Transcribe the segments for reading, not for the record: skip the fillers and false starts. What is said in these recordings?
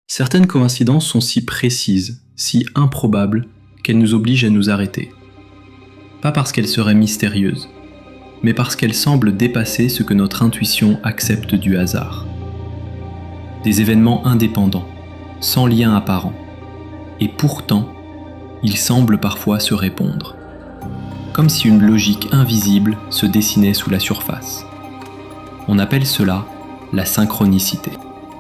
Certaines coïncidences sont si précises, si improbables, qu'elles nous obligent à nous arrêter. Pas parce qu'elles seraient mystérieuses, mais parce qu'elles semblent dépasser ce que notre intuition accepte du hasard. Des événements indépendants, sans lien apparent, et pourtant, ils semblent parfois se répondre, comme si une logique invisible se dessinait sous la surface. On appelle cela la synchronicité.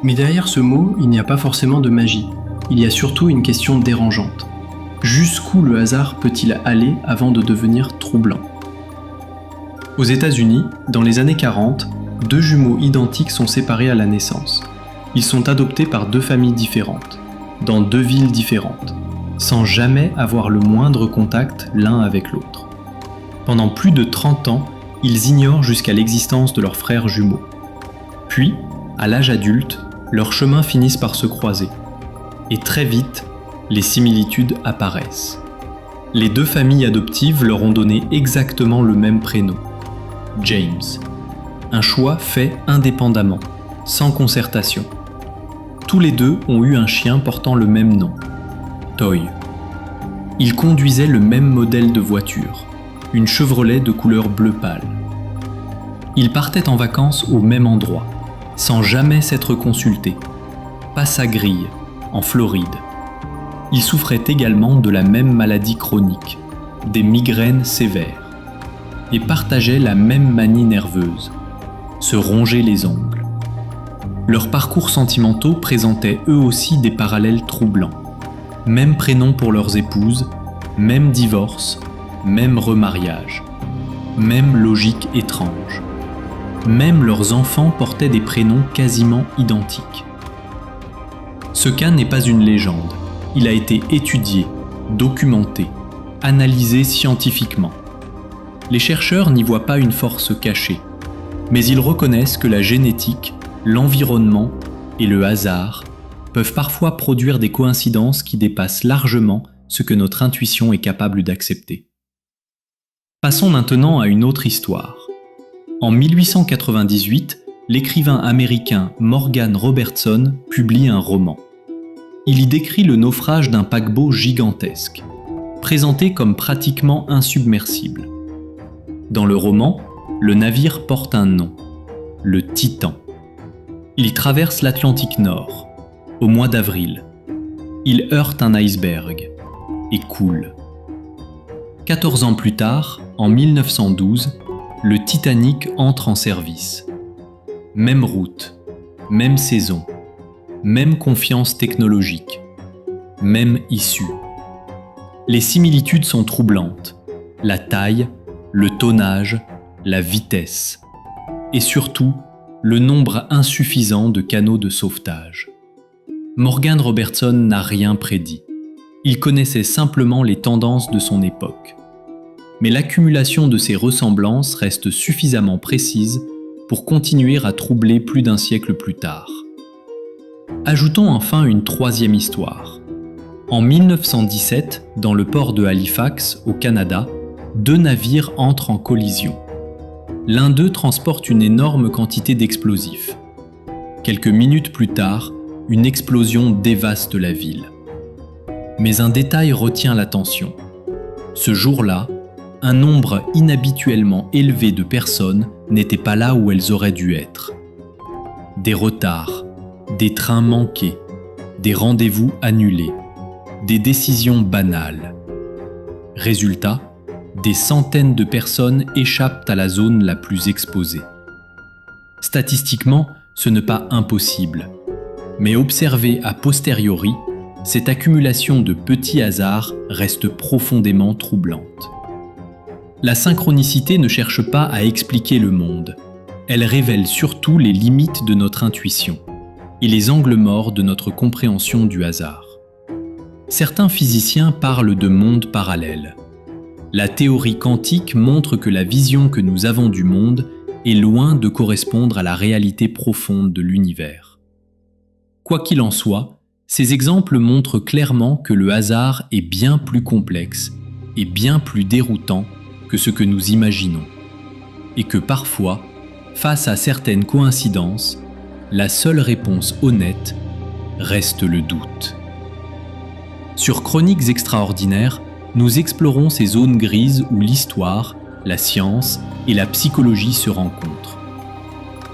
Mais derrière ce mot, il n'y a pas forcément de magie. Il y a surtout une question dérangeante. Jusqu'où le hasard peut-il aller avant de devenir troublant ? Aux États-Unis, dans les années 40, deux jumeaux identiques sont séparés à la naissance. Ils sont adoptés par deux familles différentes, dans deux villes différentes, sans jamais avoir le moindre contact l'un avec l'autre. Pendant plus de 30 ans, ils ignorent jusqu'à l'existence de leurs frères jumeaux. Puis, à l'âge adulte, leurs chemins finissent par se croiser. Et très vite, les similitudes apparaissent. Les deux familles adoptives leur ont donné exactement le même prénom, James. Un choix fait indépendamment, sans concertation. Tous les deux ont eu un chien portant le même nom, Toy. Ils conduisaient le même modèle de voiture, une Chevrolet de couleur bleu pâle. Ils partaient en vacances au même endroit, sans jamais s'être consultés. Passe à Grille, en Floride. Ils souffraient également de la même maladie chronique, des migraines sévères, et partageaient la même manie nerveuse, se ronger les ongles. Leurs parcours sentimentaux présentaient eux aussi des parallèles troublants. Même prénom pour leurs épouses, même divorce, même remariage, même logique étrange. Même leurs enfants portaient des prénoms quasiment identiques. Ce cas n'est pas une légende. Il a été étudié, documenté, analysé scientifiquement. Les chercheurs n'y voient pas une force cachée, mais ils reconnaissent que la génétique, l'environnement et le hasard peuvent parfois produire des coïncidences qui dépassent largement ce que notre intuition est capable d'accepter. Passons maintenant à une autre histoire. En 1898, l'écrivain américain Morgan Robertson publie un roman. Il y décrit le naufrage d'un paquebot gigantesque, présenté comme pratiquement insubmersible. Dans le roman, le navire porte un nom, le Titan. Il traverse l'Atlantique Nord, au mois d'avril. Il heurte un iceberg et coule. 14 ans plus tard, en 1912, le Titanic entre en service. Même route, même saison, même confiance technologique, même issue. Les similitudes sont troublantes. La taille, le tonnage, la vitesse. Et surtout, le nombre insuffisant de canaux de sauvetage. Morgan Robertson n'a rien prédit. Il connaissait simplement les tendances de son époque. Mais l'accumulation de ces ressemblances reste suffisamment précise pour continuer à troubler plus d'un siècle plus tard. Ajoutons enfin une troisième histoire. En 1917, dans le port de Halifax, au Canada, deux navires entrent en collision. L'un d'eux transporte une énorme quantité d'explosifs. Quelques minutes plus tard, une explosion dévaste la ville. Mais un détail retient l'attention. Ce jour-là, un nombre inhabituellement élevé de personnes n'était pas là où elles auraient dû être. Des retards, des trains manqués, des rendez-vous annulés, des décisions banales. Résultat, des centaines de personnes échappent à la zone la plus exposée. Statistiquement, ce n'est pas impossible, mais observé a posteriori, cette accumulation de petits hasards reste profondément troublante. La synchronicité ne cherche pas à expliquer le monde. Elle révèle surtout les limites de notre intuition et les angles morts de notre compréhension du hasard. Certains physiciens parlent de mondes parallèles. La théorie quantique montre que la vision que nous avons du monde est loin de correspondre à la réalité profonde de l'univers. Quoi qu'il en soit, ces exemples montrent clairement que le hasard est bien plus complexe et bien plus déroutant que ce que nous imaginons, et que parfois, face à certaines coïncidences, la seule réponse honnête reste le doute. Sur Chroniques extraordinaires, nous explorons ces zones grises où l'histoire, la science et la psychologie se rencontrent.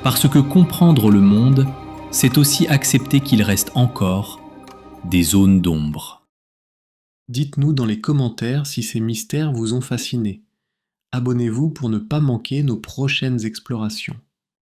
Parce que comprendre le monde, c'est aussi accepter qu'il reste encore des zones d'ombre. Dites-nous dans les commentaires si ces mystères vous ont fasciné. Abonnez-vous pour ne pas manquer nos prochaines explorations.